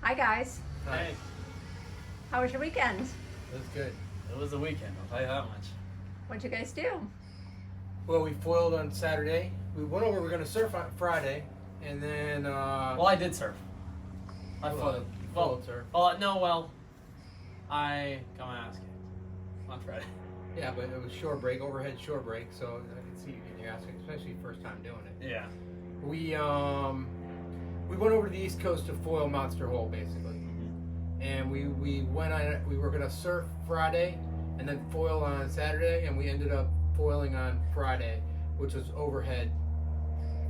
Hi guys. Hey, How was your weekend? It was good. it was a weekend, I'll tell you that much. What'd you guys do? Well, we foiled on Saturday. We went over. We were going to surf on Friday, and then. Well, I did surf. I foiled. Well, surf. I got my ass kicked on Friday. Yeah, but it was shore break, overhead shore break. So I can see you getting your ass kicked, especially first time doing it. Yeah. We went over to the East Coast to foil Monster Hole, basically, and we went on. We were going to surf Friday, and then foil on Saturday, and we ended up foiling on Friday, which was overhead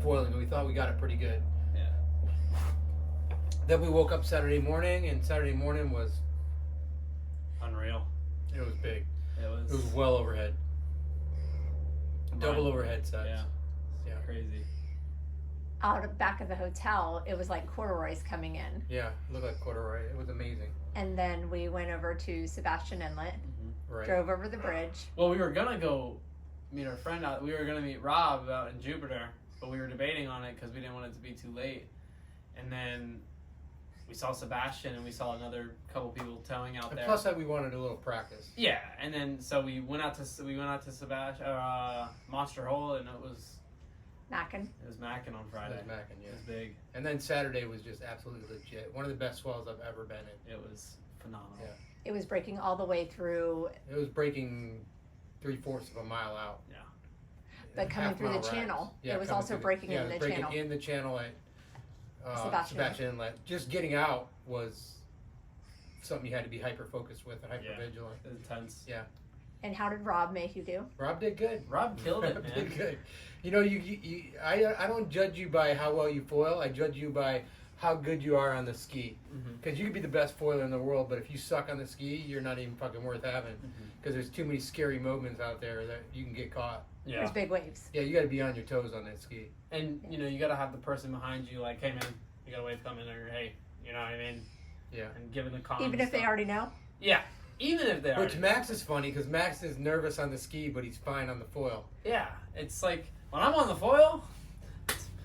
foiling, and we thought we got it pretty good. Yeah. Then we woke up Saturday morning, and Saturday morning was Unreal. it was big. It was. It was well overhead, double Mine. overhead sets. Yeah. Yeah. Crazy. Out of back of the hotel, it was like corduroys coming in. Yeah, it looked like corduroy. It was amazing. And then we went over to Sebastian Inlet, Right. drove over the bridge. Well, we were gonna go meet our friend out. We were gonna meet Rob out in Jupiter, but we were debating on it because we didn't want it to be too late. And then we saw Sebastian, and we saw another couple people towing out And there. plus that we wanted a little practice. Yeah, and then so we went out to Sebastian Monster Hole, and it was Mackin. Mackin on Friday. It was Mackin, yeah. It was big. And then Saturday was just absolutely legit. One of the best swells I've ever been in. It was phenomenal. Yeah. It was breaking all the way through, It was breaking 3/4 of a mile out. Yeah. but coming Half through the mile channel. rides. Yeah, It was coming also through breaking yeah, in it was the breaking channel. in the channel at Sebastian. Sebastian Inlet. Just getting out was something you had to be hyper focused with and hyper Yeah. vigilant. It was intense. Yeah. And how did Rob make you do? Rob did good. Rob killed it, Rob man. did good. You know, I don't judge you by how well you foil. I judge you by how good you are on the ski. Mhm. Because you could be the best foiler in the world, but if you suck on the ski, you're not even fucking worth having. Because there's too many scary moments out there that you can get caught. Yeah. There's big waves. Yeah, you got to be on your toes on that ski. And you gotta have the person behind you like, hey man, you got a wave coming, or hey, you know what I mean? Yeah. And giving the calm. Even if they already know? Yeah. Even if they are. Which Max is funny because Max is nervous on the ski, but he's fine on the foil. Yeah. It's like when I'm on the foil.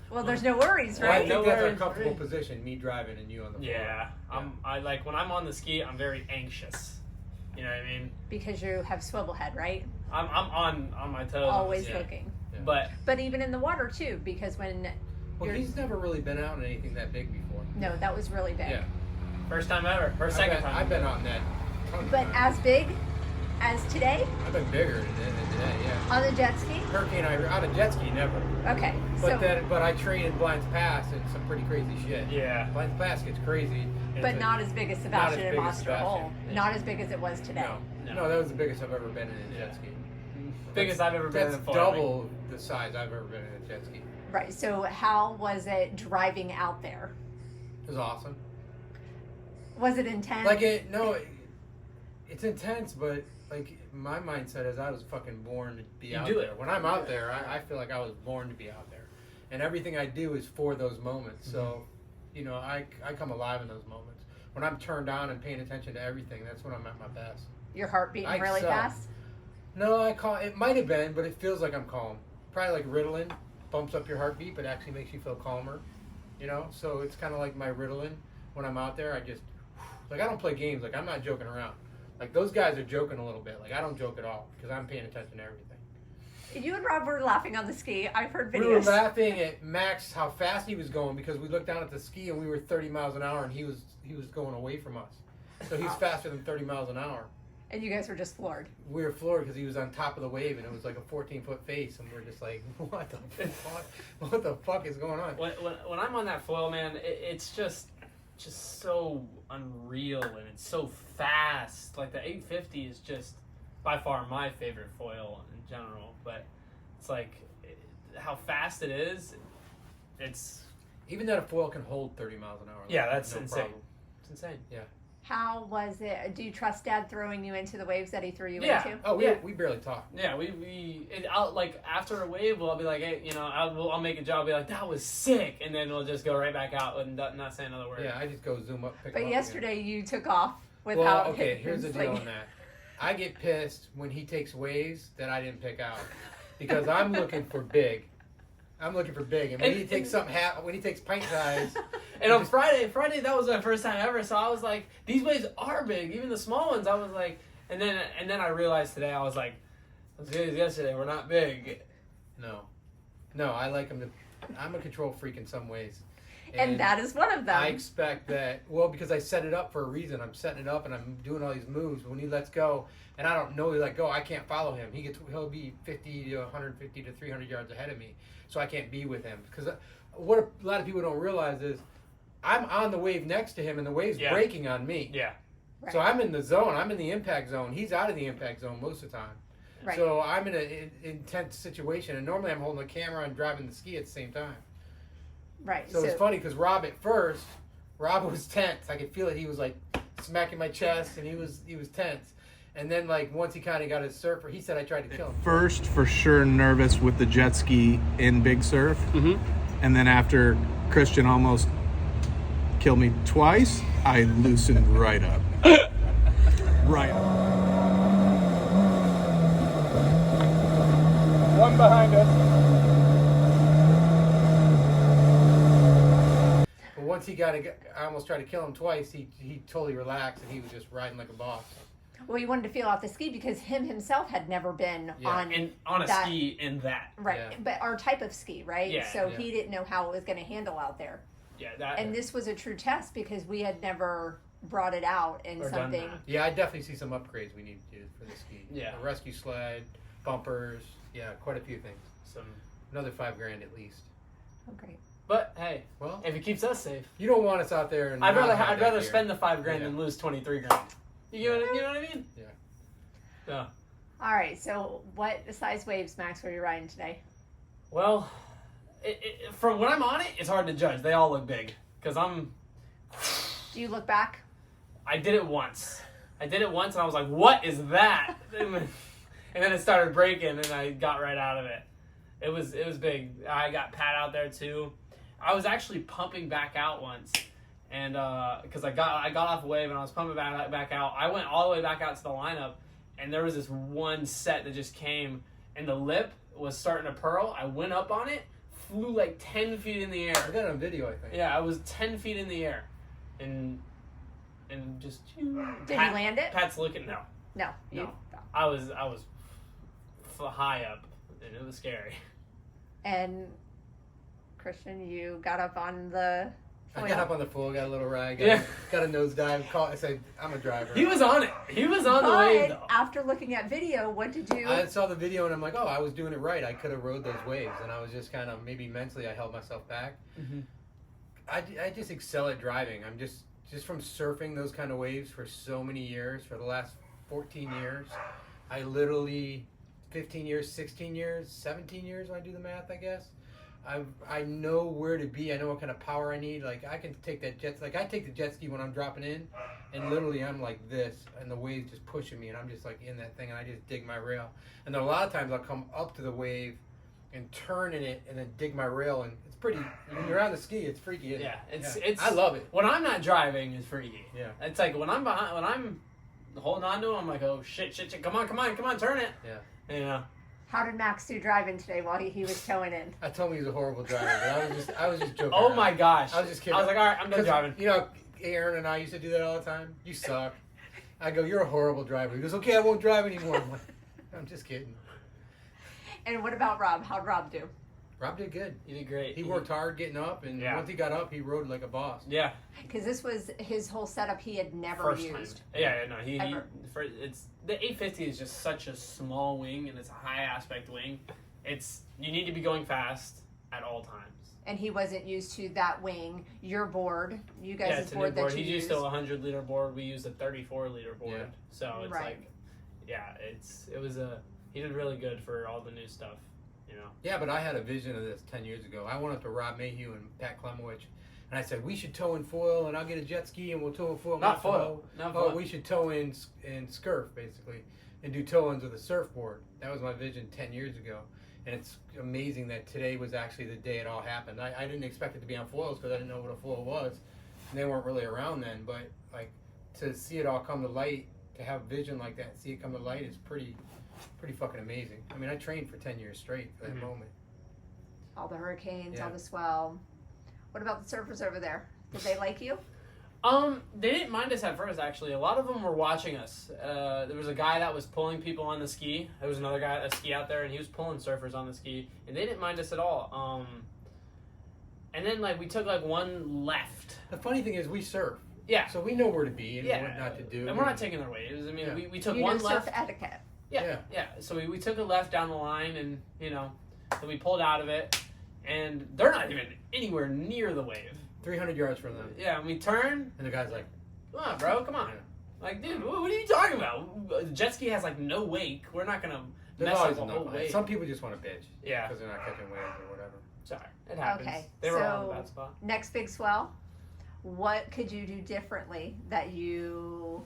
Well, there's no worries, Well, I right? think that's our worries, comfortable right? position, me driving and you on the foil. Yeah. I like when I'm on the ski, I'm very anxious. You know what I mean? Because you have swivel head, right? I'm on my toes. Always yeah. looking. Yeah. But Even in the water too, because when Well, you're he's never really been out in anything that big before. no, that was really big. Yeah. first time ever, or second time. I've been on that. ton of But times. as big as today I've been bigger than today, yeah. on the jet ski. Hurricane, on a jet ski, never. Okay, so But I train in Blinds Pass and some pretty crazy shit. Yeah. Blinds Pass gets crazy. but not as big as Sebastian big and as Monster Sebastian. Hole. Yeah. Not as big as it was today. No, that was the biggest I've ever been in a Yeah. jet ski. Biggest I've ever been That's in foiling. double the size I've ever been in a jet ski. Right. So how was it driving out there? It was awesome. Was it intense? It's intense, but like my mindset is I was fucking born to be You out do there. it. When I'm out there, I feel like I was born to be out there, and everything I do is for those moments. So, I come alive in those moments. When I'm turned on and paying attention to everything, that's when I'm at my best. Your heart beating I really excel. fast? No, it might have been, but it feels like I'm calm. Probably like Ritalin bumps up your heartbeat, but actually makes you feel calmer. So it's kind of like my Ritalin. When I'm out there, I just I don't play games. Like I'm not joking around. Like those guys are joking a little bit. Like I don't joke at all because I'm paying attention to everything. You and Rob were laughing on the ski. I've heard videos. We were laughing at Max how fast he was going because we looked down at the ski and we were 30 miles an hour and he was going away from us. So he's faster than 30 miles an hour. And you guys were just floored. We were floored because he was on top of the wave and it was like a 14-foot face and we're just like, what the fuck? What the fuck is going on? When I'm on that foil, man, it's just so unreal and it's so fast. Like the 850 is just by far my favorite foil in general. But it's like how fast it is. It's Even that a foil can hold 30 miles an hour. yeah, that's no insane. problem. It's insane. Yeah. How was it? Do you trust Dad throwing you into the waves that he threw you Yeah. into? Oh, Yeah. we barely talk. Yeah, I'll like after a wave, I'll be like, hey, I'll make a job. I'll be like, that was sick, and then we'll just go right back out and not say another word. Yeah, I just go zoom up. Pick But him up yesterday you took off again. without Well, okay, hitting here's the his deal leg. on that. I get pissed when he takes waves that I didn't pick out because I'm looking for big. I'm looking for big. And when he takes when he takes pint size. And on Friday, that was my first time ever. So I was like, these waves are big, even the small ones. I was like, and then I realized today, I was like, yesterday we're not big. No, I like him to. I'm a control freak in some ways. And that is one of them. I expect that, because I set it up for a reason. I'm setting it up and I'm doing all these moves. When he lets go, and I don't know he let go, I can't follow him. He'll be 50 to 150 to 300 yards ahead of me, so I can't be with him. Because what a lot of people don't realize is I'm on the wave next to him, and the wave's breaking on me. Yeah. Right. So I'm in the zone. I'm in the impact zone. He's out of the impact zone most of the time. Right. So I'm in an intense situation, and normally I'm holding the camera and driving the ski at the same time. Right. So it's funny because Rob was tense. I could feel it. He was like smacking my chest, and he was tense. And then like once he kind of got his surfer, he said I tried to kill him. First, for sure, nervous with the jet ski in big surf, and then after Christian almost killed me twice, I loosened right up. Right up. One behind us. Once he I almost tried to kill him twice. He totally relaxed, and he was just riding like a boss. Well, he wanted to feel off the ski because himself had never been on a ski in that. Right, Yeah. but our type of ski, right? Yeah. So he didn't know how it was going to handle out there. Yeah, And this was a true test because we had never brought it out in Or done something. that. Yeah, I definitely see some upgrades we need to do for the ski. Yeah. A rescue sled, bumpers. Yeah, quite a few things. Some, Another $5,000 at least. Oh, great. but hey, Well, if it keeps us safe, you don't want us out there. And I'd not have rather that gear. spend the $5,000 Yeah. than lose $23,000. You know what I mean? Yeah. Yeah. All right, so what size waves, Max, were you riding today? Well, from when I'm on it, it's hard to judge. They all look big because Do you look back? I did it once, and I was like, "What is that?" And then it started breaking, and I got right out of it. It was big. I got Pat out there too. I was actually pumping back out once, and because I got off a wave and I was pumping back out. I went all the way back out to the lineup, and there was this one set that just came, and the lip was starting to pearl. I went up on it, flew like 10 feet in the air. I got it on video, I think. Yeah, I was 10 feet in the air, and just. Did you land it? Pat's looking. No. No. No. I was high up, and it was scary. And Christian, you got up on the foil. I got up on the foil, got a little ride, got a nosedive. I said, I'm a driver. He was on it. He was on the wave, though. After looking at video, what did you... I saw the video, and I'm like, oh, I was doing it right. I could have rode those waves, and I was just kind of, maybe mentally, I held myself back. Mm-hmm. I just excel at driving. I'm just from surfing those kind of waves for so many years, for the last 14 years. I literally, 15 years, 16 years, 17 years when I do the math, I guess. I know where to be. I know what kind of power I need. Like, I can take that I take the jet ski when I'm dropping in, and literally I'm like this, and the wave's just pushing me, and I'm just like in that thing, and I just dig my rail. And then a lot of times I'll come up to the wave and turn in it, and then dig my rail, and it's pretty, when you're on the ski, it's freaky, isn't it? It's I love it. When I'm not driving, it's freaky. Yeah. It's like when I'm holding on to him, I'm like, oh, shit, come on, turn it. Yeah. You know. How did Max do driving today while he was towing in? I told him he was a horrible driver, but I was just joking Oh around. my gosh. I was just kidding. I was like, all right, I'm done driving. You know, Aaron and I used to do that all the time. You suck. I go, you're a horrible driver. He goes, okay, I won't drive anymore. I'm like, I'm just kidding. And what about Rob? How'd Rob do? Rob did good. You did great. He worked hard getting up, and once he got up, he rode like a boss. Yeah. Because this was his whole setup he had never First used. time. Yeah, no, he Ever. The 850 is just such a small wing, and it's a high aspect wing. You need to be going fast at all times. And he wasn't used to that wing. Your board, you guys' it's a board new board. that you He's used. used to a 100-liter board. We used a 34-liter board. Yeah. So it's Right. he did really good for all the new stuff, you know. Yeah, but I had a vision of this 10 years ago. I went up to Rob Mayhew and Pat Klemowicz, and I said, we should tow in foil, and I'll get a jet ski, and we'll tow in foil. Not foil. We should tow in scurf, basically, and do tow-ins with a surfboard. That was my vision 10 years ago. And it's amazing that today was actually the day it all happened. I didn't expect it to be on foils because I didn't know what a foil was. And they weren't really around then. But like to see it all come to light, to have vision like that, see it come to light is pretty fucking amazing. I mean, I trained for 10 years straight for that moment. all the hurricanes, Yeah. all the swell. What about the surfers over there? Did they like you? They didn't mind us at first, actually. A lot of them were watching us. There was a guy that was pulling people on the ski. There was another guy, a ski out there, and he was pulling surfers on the ski, and they didn't mind us at all. And then, like, we took, like, one left. The funny thing is, we surf. Yeah. So we know where to be and Yeah. what not to do. And we're not taking their waves. I mean, Yeah. we took You one know left. surf etiquette. Yeah. So we took a left down the line, and, you know, then we pulled out of it, and they're not even anywhere near the wave. 300 yards from them. Yeah, and we turn. And the guy's like, Come on, bro, come on. Yeah. Like, dude, what are you talking about? The jet ski has, like, no wake. We're not going to there's mess up always the whole enough. wake. Some people just want to bitch. Yeah. Because they're not catching waves or whatever. Sorry, it happens. Okay, They were all in so- a bad spot. Next big swell. What could you do differently that you?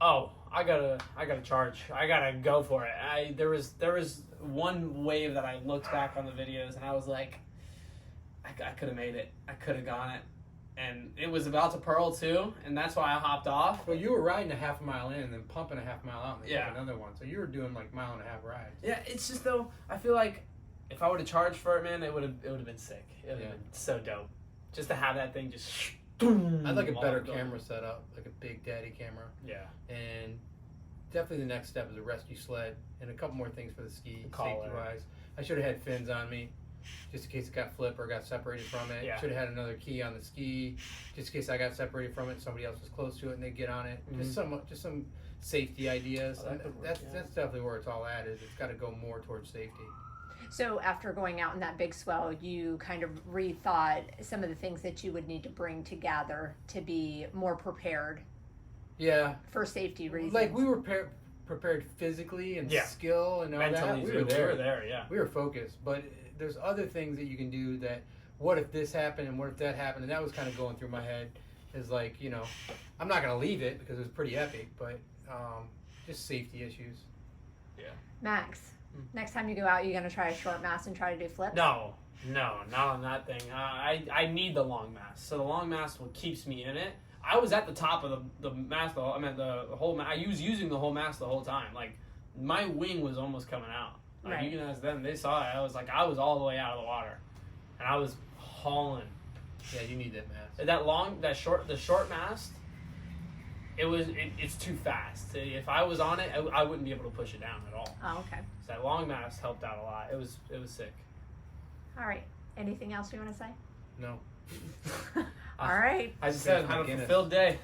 Oh, I gotta charge. I gotta go for it. There was one wave that I looked back on the videos and I was like, I could have made it. I could have gone it. And it was about to pearl too, and that's why I hopped off. Well, you were riding a half a mile in and then pumping a half mile out and then Yeah. took another one. So you were doing like mile and a half rides. Yeah, it's just though, I feel like if I would have charged for it, man, it would have been sick. It would have Yeah. been so dope. Just to have that thing just. I'd like a all better going. camera setup, like a big daddy camera. Yeah. And definitely the next step is a rescue sled and a couple more things for the ski, Collar. safety wise. I should have had fins on me, just in case it got flipped or got separated from it. Yeah. Should have had another key on the ski, just in case I got separated from it and somebody else was close to it and they get on it. Just some safety ideas. Oh, that could work, that's yeah. that's definitely where it's all at. Is it's got to go more towards safety. So after going out in that big swell, you kind of rethought some of the things that you would need to bring together to be more prepared Yeah, for safety reasons. like we were prepared physically and Yeah. skill and all Mentally, that. too. We were there, yeah. We were focused, but there's other things that you can do that, what if this happened and what if that happened? And that was kind of going through my head is like, you know, I'm not going to leave it because it was pretty epic, but just safety issues. Max, next time you go out, you're going to try a short mast and try to do flips? No, not on that thing. I need the long mast. So the long mast keeps me in it. I was at the top of the mast. I mean the whole. I was using the whole mast the whole time. Like my wing was almost coming out. Like, Right. You can ask them. They saw it. I was all the way out of the water, and I was hauling. Yeah, you need that mask. The short mast. It's too fast. If I was on it, I wouldn't be able to push it down at all. Oh, okay. So that long mast helped out a lot. It was sick. All right. Anything else you want to say? No. All right. I just said, Drinks my have a Guinness. fulfilled day.